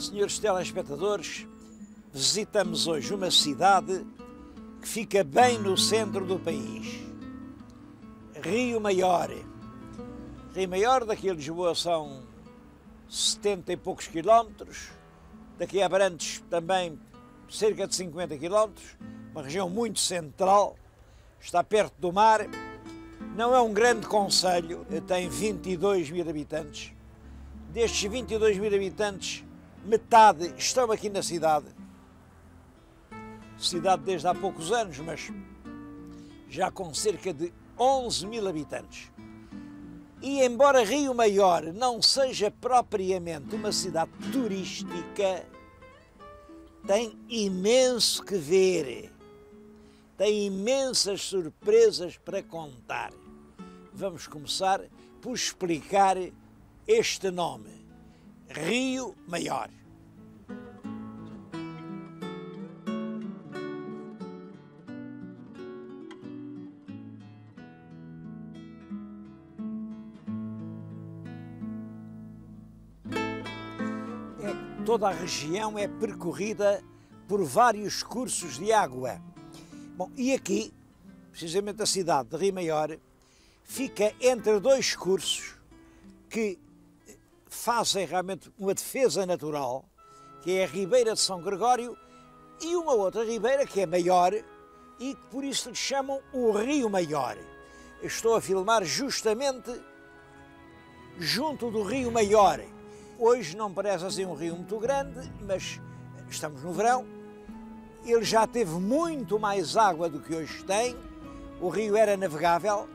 Senhores telespectadores, visitamos hoje uma cidade que fica bem no centro do país. Rio Maior. Rio Maior, daqui a Lisboa são 70 e poucos quilómetros, daqui a Abrantes também cerca de 50 quilómetros, uma região muito central, está perto do mar, não é um grande concelho, tem 22 mil habitantes. Destes 22 mil habitantes, metade estão aqui na cidade. Cidade desde há poucos anos, mas já com cerca de 11 mil habitantes. E embora Rio Maior não seja propriamente uma cidade turística, tem imenso que ver, tem imensas surpresas para contar. Vamos começar por explicar este nome, Rio Maior. Toda a região é percorrida por vários cursos de água. Bom, e aqui, precisamente a cidade de Rio Maior, fica entre dois cursos que fazem realmente uma defesa natural, que é a Ribeira de São Gregório e uma outra ribeira que é maior e que por isso lhe chamam o Rio Maior. Estou a filmar justamente junto do Rio Maior. Hoje não parece assim um rio muito grande, mas estamos no verão. Ele já teve muito mais água do que hoje tem. O rio era navegável,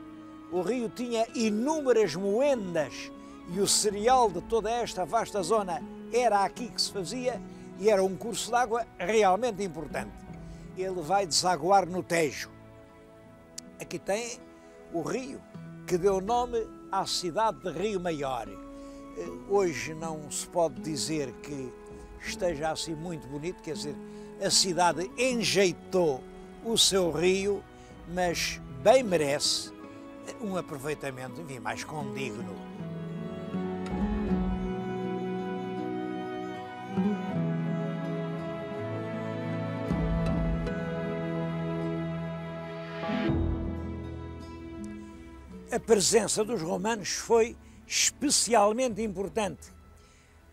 o rio tinha inúmeras moendas e o cereal de toda esta vasta zona era aqui que se fazia e era um curso de água realmente importante. Ele vai desaguar no Tejo. Aqui tem o rio que deu nome à cidade de Rio Maior. Hoje não se pode dizer que esteja assim muito bonito, quer dizer, a cidade enjeitou o seu rio, mas bem merece um aproveitamento, enfim, mais condigno. A presença dos romanos foi especialmente importante.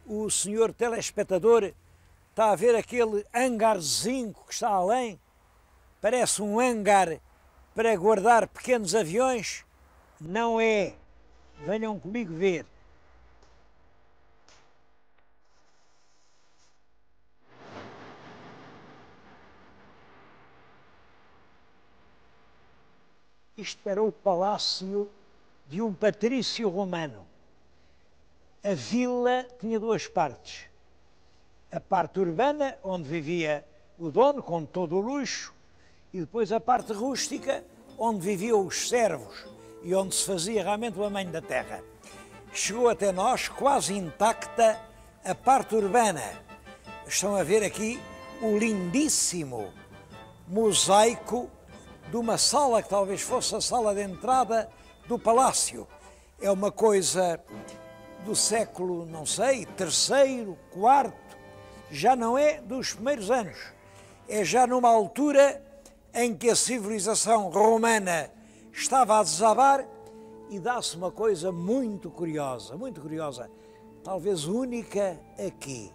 O senhor telespectador está a ver aquele hangarzinho que está além? Parece um hangar para guardar pequenos aviões? Não é. Venham comigo ver. Isto era o palácio de um patrício romano. A vila tinha duas partes. A parte urbana, onde vivia o dono, com todo o luxo, e depois a parte rústica, onde viviam os servos e onde se fazia realmente o amanho da terra. Chegou até nós quase intacta a parte urbana. Estão a ver aqui o lindíssimo mosaico de uma sala que talvez fosse a sala de entrada do palácio. É uma coisa do século, não sei, terceiro, quarto, já não é dos primeiros anos. É já numa altura em que a civilização romana estava a desabar e dá-se uma coisa muito curiosa, talvez única aqui.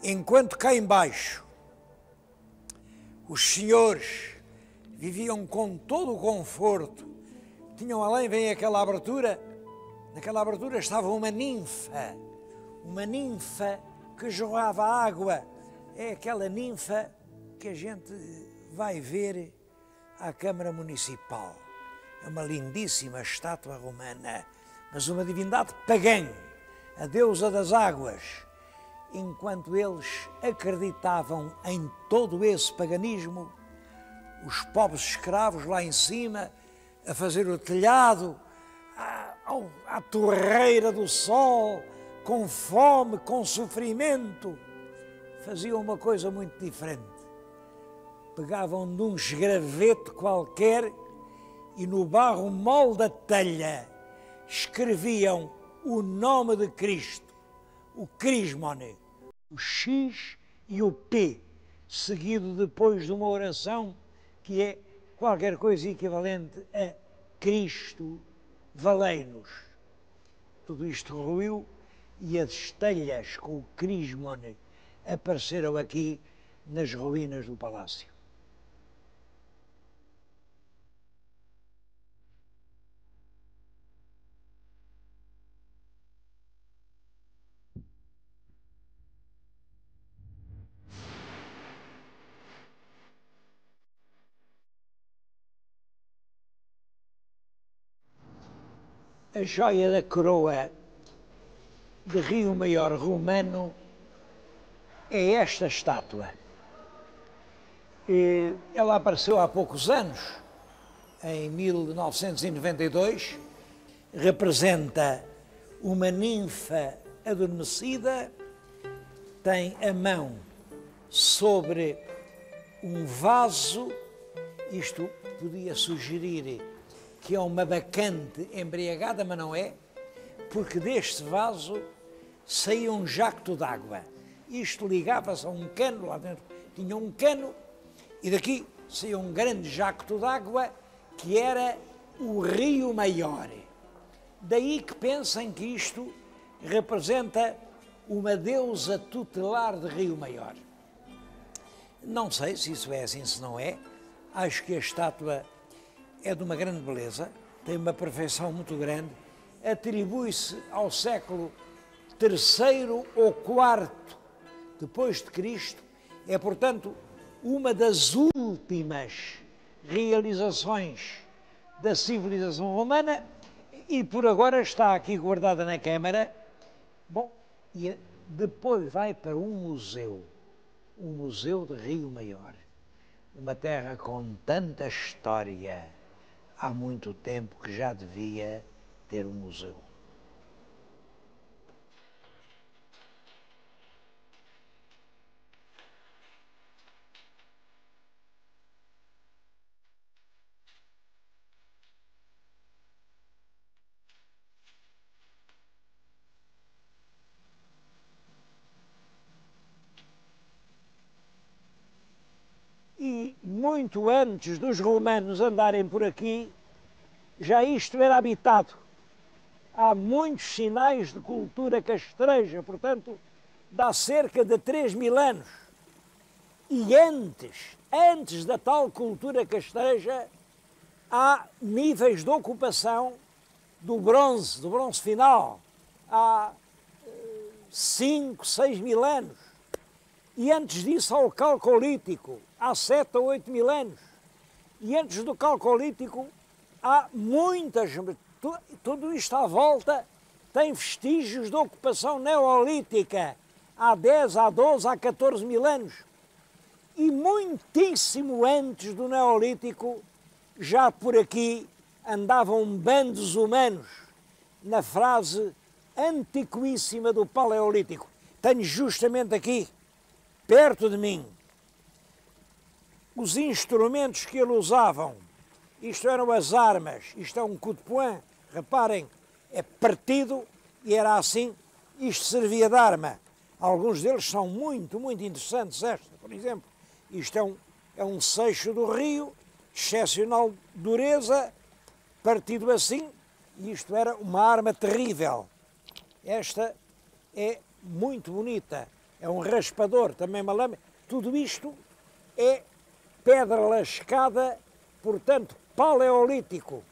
Enquanto cá embaixo os senhores viviam com todo o conforto, tinham além, vem aquela abertura, naquela abertura estava uma ninfa que jorrava água. É aquela ninfa que a gente vai ver à Câmara Municipal. É uma lindíssima estátua romana, mas uma divindade pagã, a deusa das águas. Enquanto eles acreditavam em todo esse paganismo, os pobres escravos lá em cima, a fazer o telhado, à torreira do sol, com fome, com sofrimento, faziam uma coisa muito diferente. Pegavam de um esgraveto qualquer e no barro mole da telha escreviam o nome de Cristo, o Crismone. o X e o P, seguido depois de uma oração que é qualquer coisa equivalente a Cristo valei-nos. Tudo isto ruiu e as telhas com o crismone apareceram aqui nas ruínas do palácio. A joia da coroa de Rio Maior romano é esta estátua. Ela apareceu há poucos anos, em 1992, representa uma ninfa adormecida, tem a mão sobre um vaso, isto podia sugerir que é uma bacante embriagada, mas não é, porque deste vaso saía um jacto d'água. Isto ligava-se a um cano, lá dentro tinha um cano, e daqui saía um grande jacto d'água, que era o Rio Maior. Daí que pensem que isto representa uma deusa tutelar de Rio Maior. Não sei se isso é assim, se não é. Acho que a estátua é de uma grande beleza, tem uma perfeição muito grande, atribui-se ao século III ou IV depois de Cristo, é, portanto, uma das últimas realizações da civilização romana e por agora está aqui guardada na Câmara. Bom, e depois vai para um museu, o Museu de Rio Maior, uma terra com tanta história, há muito tempo que já devia ter um museu. E muito antes dos romanos andarem por aqui, já isto era habitado. Há muitos sinais de cultura castreja, portanto, dá cerca de 3.000 anos. E antes da tal cultura castreja, há níveis de ocupação do bronze final. Há 5, 6.000 anos. E antes disso há o Calcolítico, há 7 ou 8.000 anos. E antes do Calcolítico há muitas, tudo isto à volta tem vestígios de ocupação neolítica, há 10, há 12, há 14.000 anos. E muitíssimo antes do Neolítico, já por aqui andavam bandos humanos, na frase antiquíssima do Paleolítico. Tenho justamente aqui, perto de mim, os instrumentos que eles usavam. Isto eram as armas, isto é um coup de poing, reparem, é partido e era assim, isto servia de arma. Alguns deles são muito, muito interessantes. Esta, por exemplo, isto é um seixo do rio, excepcional dureza, partido assim, e isto era uma arma terrível. Esta é muito bonita, é um raspador, também uma lâmina. Tudo isto é pedra lascada, portanto, paleolítico.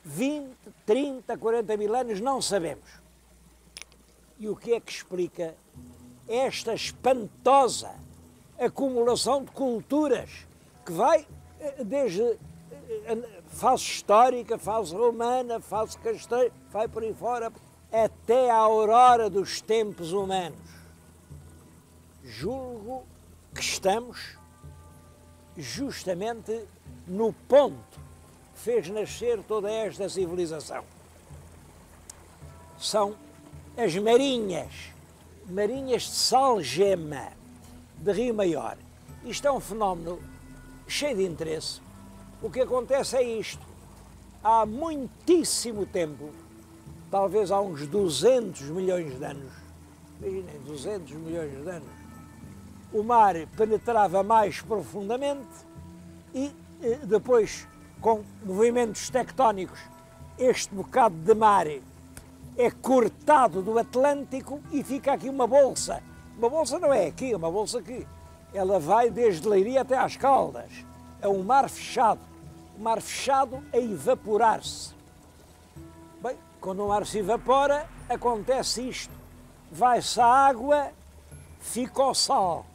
20, 30, 40.000 anos, não sabemos. E o que é que explica esta espantosa acumulação de culturas que vai desde fase histórica, fase romana, fase casteira, vai por aí fora, até à aurora dos tempos humanos. Julgo que estamos justamente no ponto que fez nascer toda esta civilização. São as marinhas de sal-gema de Rio Maior. Isto é um fenómeno cheio de interesse. O que acontece é isto. Há muitíssimo tempo, talvez há uns 200 milhões de anos, imaginem, 200 milhões de anos, o mar penetrava mais profundamente e depois, com movimentos tectónicos, este bocado de mar é cortado do Atlântico e fica aqui uma bolsa. Uma bolsa não é aqui, é uma bolsa aqui. Ela vai desde Leiria até às Caldas. É um mar fechado. Um mar fechado a evaporar-se. Bem, quando o mar se evapora, acontece isto. Vai-se a água, fica o sal.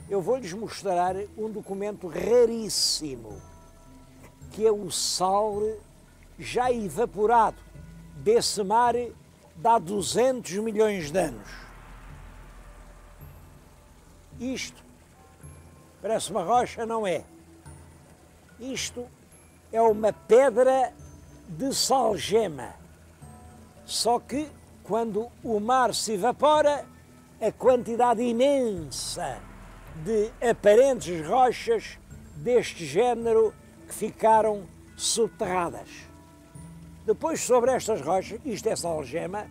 Eu vou-lhes mostrar um documento raríssimo, que é o sal já evaporado desse mar de há 200 milhões de anos. Isto parece uma rocha, não é? Isto é uma pedra de salgema. Só que, quando o mar se evapora, a quantidade imensa de aparentes rochas deste género que ficaram soterradas. Depois, sobre estas rochas, isto é salgema,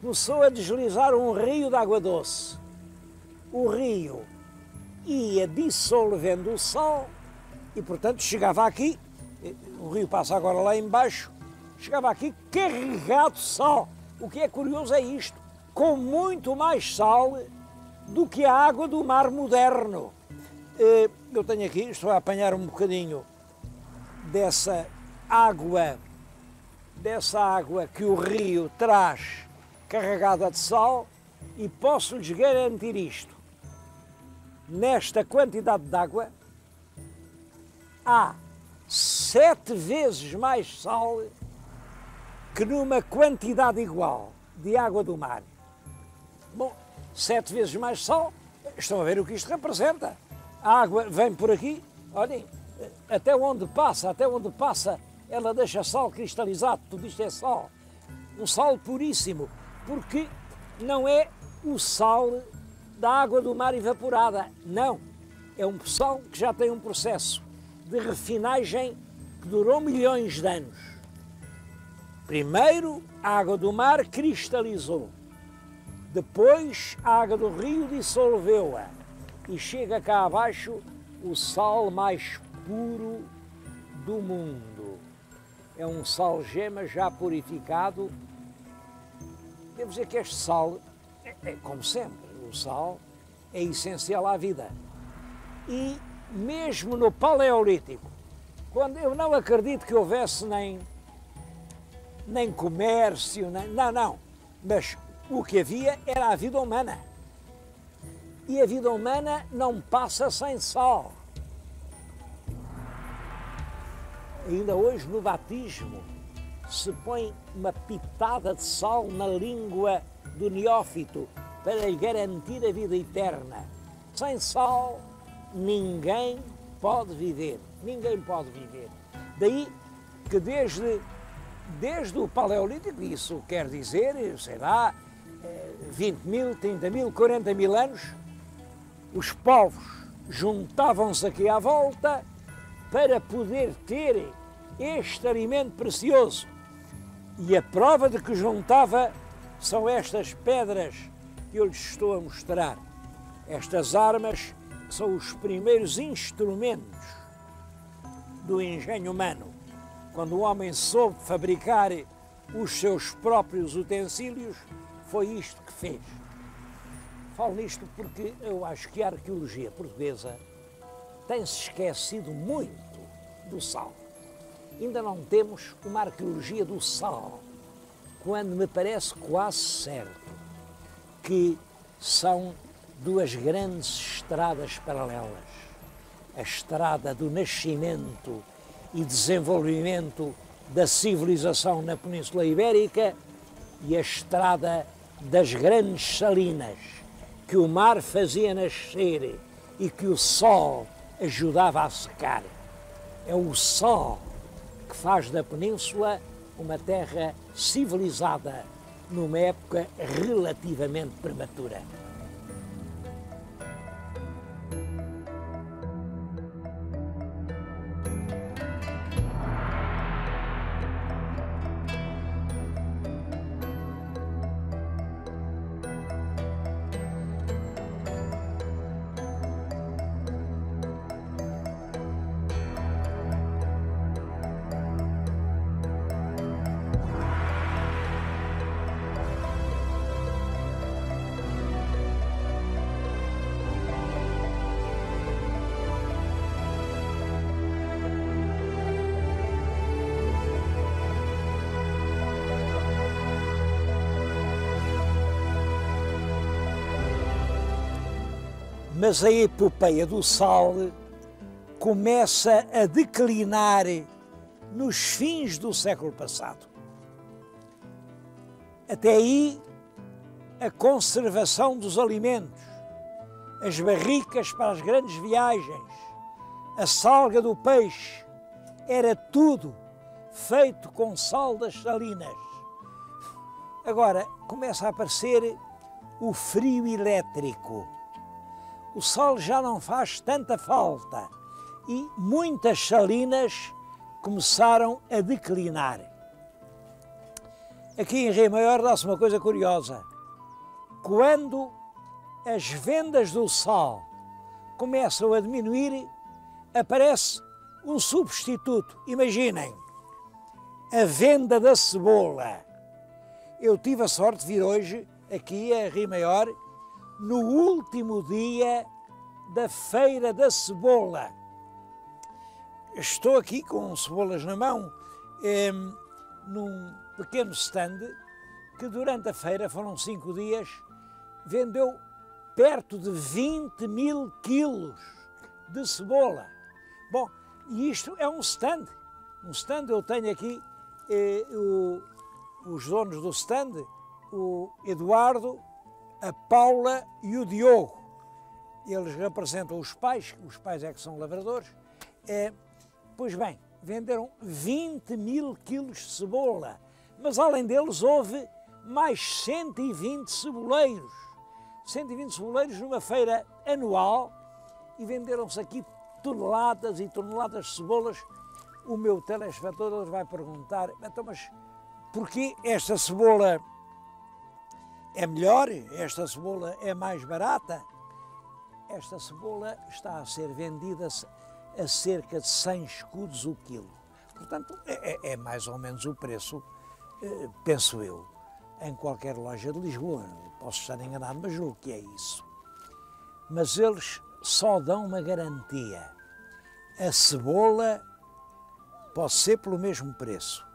começou a deslizar um rio de água doce. O rio ia dissolvendo o sal e, portanto, chegava aqui, o rio passa agora lá embaixo, chegava aqui carregado de sal. O que é curioso é isto, com muito mais sal do que a água do mar moderno. Eu tenho aqui, estou a apanhar um bocadinho dessa água que o rio traz carregada de sal e posso-lhes garantir isto. Nesta quantidade de água há 7 vezes mais sal que numa quantidade igual de água do mar. Bom, 7 vezes mais sal, estão a ver o que isto representa. A água vem por aqui, olhem, até onde passa, ela deixa sal cristalizado, tudo isto é sal. Um sal puríssimo, porque não é o sal da água do mar evaporada, não. É um sal que já tem um processo de refinagem que durou milhões de anos. Primeiro, a água do mar cristalizou. Depois, a água do rio dissolveu-a e chega cá abaixo o sal mais puro do mundo. É um salgema já purificado. Devo dizer que este sal, como sempre, o sal é essencial à vida. E mesmo no Paleolítico, quando eu não acredito que houvesse nem comércio, não, mas o que havia era a vida humana. E a vida humana não passa sem sal. Ainda hoje, no batismo, se põe uma pitada de sal na língua do neófito para lhe garantir a vida eterna. Sem sal, ninguém pode viver. Ninguém pode viver. Daí que desde o Paleolítico, isso quer dizer, sei lá, 20 mil, 30 mil, 40 mil anos, os povos juntavam-se aqui à volta para poder ter este alimento precioso. E a prova de que juntava são estas pedras que eu lhes estou a mostrar. Estas armas são os primeiros instrumentos do engenho humano. Quando o homem soube fabricar os seus próprios utensílios, foi isto que fez. Falo nisto porque eu acho que a arqueologia portuguesa tem-se esquecido muito do sal. Ainda não temos uma arqueologia do sal, quando me parece quase certo que são duas grandes estradas paralelas. A estrada do nascimento e desenvolvimento da civilização na Península Ibérica e a estrada das grandes salinas que o mar fazia nascer e que o sol ajudava a secar. É o sol que faz da Península uma terra civilizada numa época relativamente prematura. Mas a epopeia do sal começa a declinar nos fins do século passado. Até aí, a conservação dos alimentos, as barricas para as grandes viagens, a salga do peixe, era tudo feito com sal das salinas. Agora começa a aparecer o frio elétrico. O sal já não faz tanta falta e muitas salinas começaram a declinar. Aqui em Rio Maior dá-se uma coisa curiosa. Quando as vendas do sal começam a diminuir, aparece um substituto. Imaginem, a venda da cebola. Eu tive a sorte de vir hoje, aqui a Rio Maior, no último dia da Feira da Cebola. Estou aqui com cebolas na mão, num pequeno stand, que durante a feira, foram 5 dias, vendeu perto de 20 mil quilos de cebola. Bom, e isto é um stand. Um stand, eu tenho aqui os donos do stand, o Eduardo, a Paula e o Diogo. Eles representam os pais é que são lavradores. Pois bem, venderam 20 mil quilos de cebola, mas além deles houve mais 120 ceboleiros. 120 ceboleiros numa feira anual e venderam-se aqui toneladas e toneladas de cebolas. O meu telespectador vai perguntar, então, mas porquê esta cebola é melhor? Esta cebola é mais barata? Esta cebola está a ser vendida a cerca de 100 escudos o quilo. Portanto, é mais ou menos o preço, penso eu, em qualquer loja de Lisboa. Posso estar enganado, mas julgo que é isso. Mas eles só dão uma garantia. A cebola pode ser pelo mesmo preço,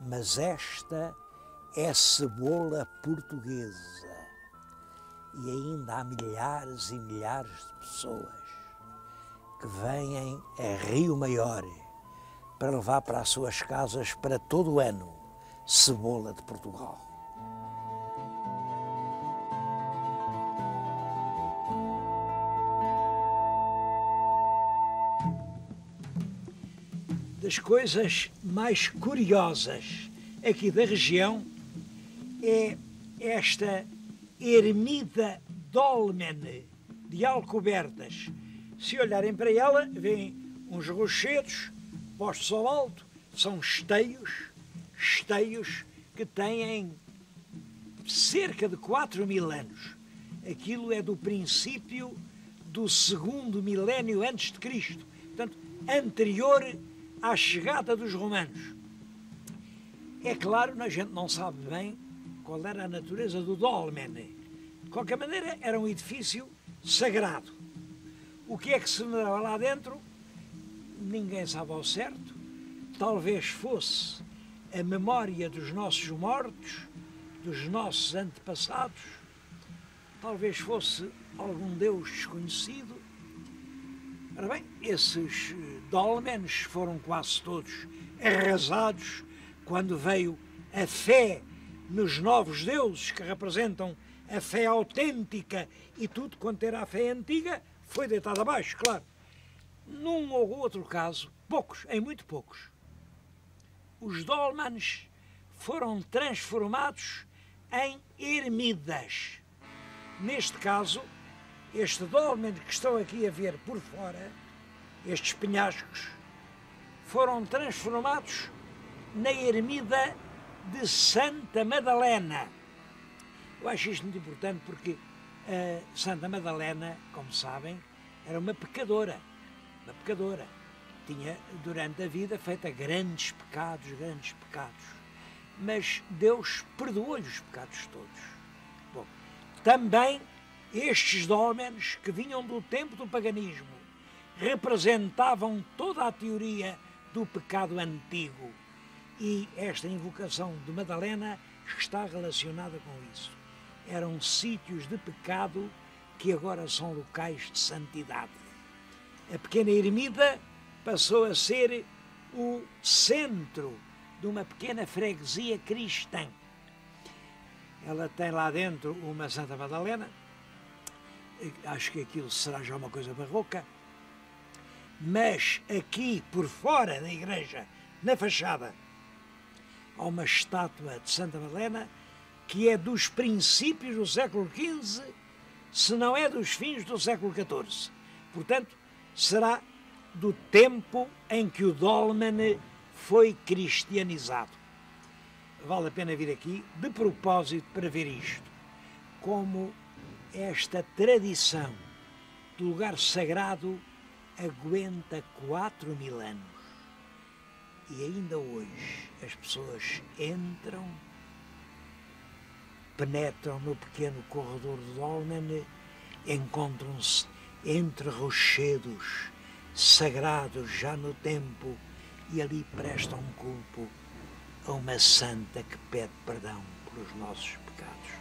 mas esta é cebola portuguesa. E ainda há milhares e milhares de pessoas que vêm a Rio Maior para levar para as suas casas para todo o ano cebola de Portugal. Das coisas mais curiosas aqui da região é esta ermida Dolmen de Alcobertas. Se olharem para ela, veem uns rochedos postos ao alto, são esteios que têm cerca de 4.000 anos. Aquilo é do princípio do 2º milénio antes de Cristo, portanto, anterior à chegada dos romanos. É claro, a gente não sabe bem qual era a natureza do Dolmen. De qualquer maneira, era um edifício sagrado. O que é que se dava lá dentro? Ninguém sabe ao certo. Talvez fosse a memória dos nossos mortos, dos nossos antepassados. Talvez fosse algum Deus desconhecido. Ora bem, esses dolmens foram quase todos arrasados quando veio a fé nos novos deuses, que representam a fé autêntica, e tudo quanto era a fé antiga foi deitado abaixo, claro. Num ou outro caso, poucos, em muito poucos, os dolmens foram transformados em ermidas. Neste caso, este dolmen que estão aqui a ver por fora, estes penhascos, foram transformados na ermida de Santa Madalena. Eu acho isto muito importante porque Santa Madalena, como sabem, era uma pecadora. Tinha, durante a vida, feito grandes pecados, mas Deus perdoou-lhe os pecados todos. Bom, também estes dolmens que vinham do tempo do paganismo representavam toda a teoria do pecado antigo, e esta invocação de Madalena está relacionada com isso. Eram sítios de pecado que agora são locais de santidade. A pequena ermida passou a ser o centro de uma pequena freguesia cristã. Ela tem lá dentro uma Santa Madalena, acho que aquilo será já uma coisa barroca, mas aqui por fora da igreja, na fachada, há uma estátua de Santa Madalena que é dos princípios do século XV, se não é dos fins do século XIV. Portanto, será do tempo em que o dolmen foi cristianizado. Vale a pena vir aqui, de propósito, para ver isto, como esta tradição do lugar sagrado aguenta 4.000 anos. E ainda hoje as pessoas entram, penetram no pequeno corredor do dolmen, encontram-se entre rochedos sagrados já no tempo e ali prestam culto a uma santa que pede perdão pelos nossos pecados.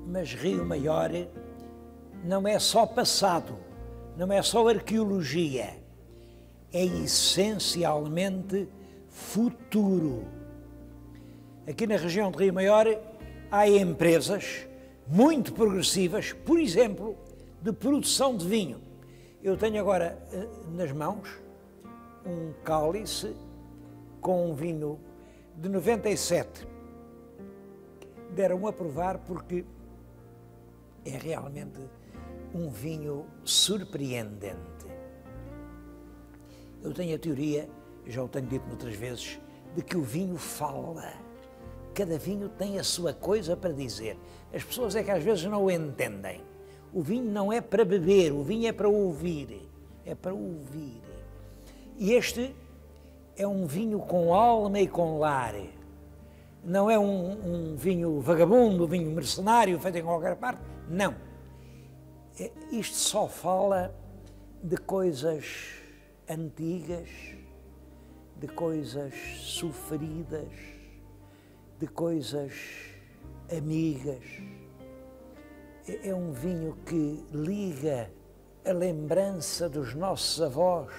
Mas Rio Maior não é só passado, não é só arqueologia, é essencialmente futuro. Aqui na região de Rio Maior há empresas muito progressivas, por exemplo, de produção de vinho. Eu tenho agora nas mãos um cálice com um vinho de 97. Deram a provar porque é realmente um vinho surpreendente. Eu tenho a teoria, já o tenho dito muitas vezes, de que o vinho fala. Cada vinho tem a sua coisa para dizer. As pessoas é que às vezes não o entendem. O vinho não é para beber, o vinho é para ouvir. É para ouvir. E este é um vinho com alma e com lar. Não é um vinho vagabundo, um vinho mercenário, feito em qualquer parte. Não. Isto só fala de coisas antigas, de coisas sofridas, de coisas amigas. É um vinho que liga a lembrança dos nossos avós,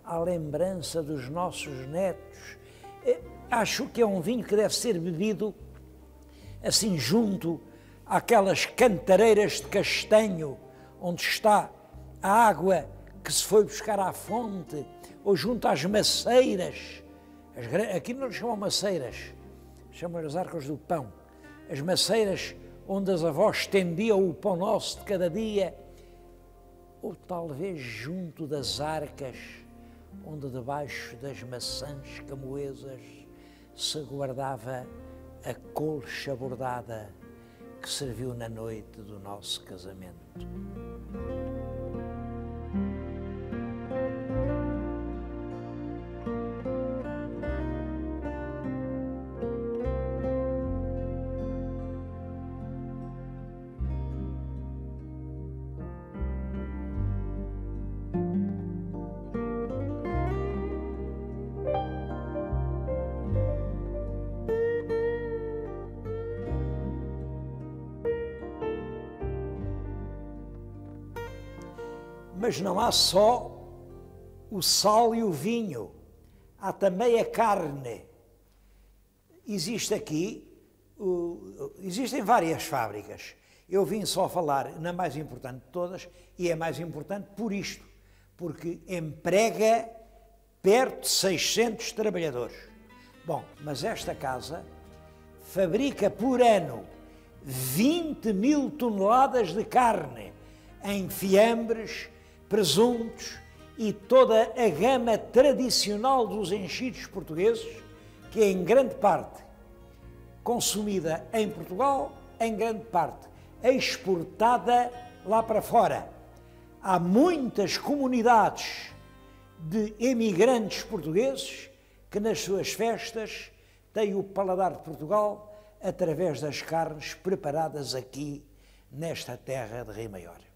à lembrança dos nossos netos. Acho que é um vinho que deve ser bebido assim junto àquelas cantareiras de castanho, onde está a água que se foi buscar à fonte, ou junto às maceiras. Aqui não lhes chamam maceiras, chamam as arcas do pão. As maceiras onde as avós estendiam o pão nosso de cada dia, ou talvez junto das arcas, onde debaixo das maçãs camoesas se guardava a colcha bordada que serviu na noite do nosso casamento. Mas não há só o sal e o vinho, há também a carne. Existe aqui, existem várias fábricas. Eu vim só falar na mais importante de todas, e é mais importante por isto, porque emprega perto de 600 trabalhadores. Bom, mas esta casa fabrica por ano 20.000 toneladas de carne em fiambres, presuntos e toda a gama tradicional dos enchidos portugueses, que é em grande parte consumida em Portugal, em grande parte exportada lá para fora. Há muitas comunidades de emigrantes portugueses que nas suas festas têm o paladar de Portugal, através das carnes preparadas aqui, nesta terra de Rio Maior.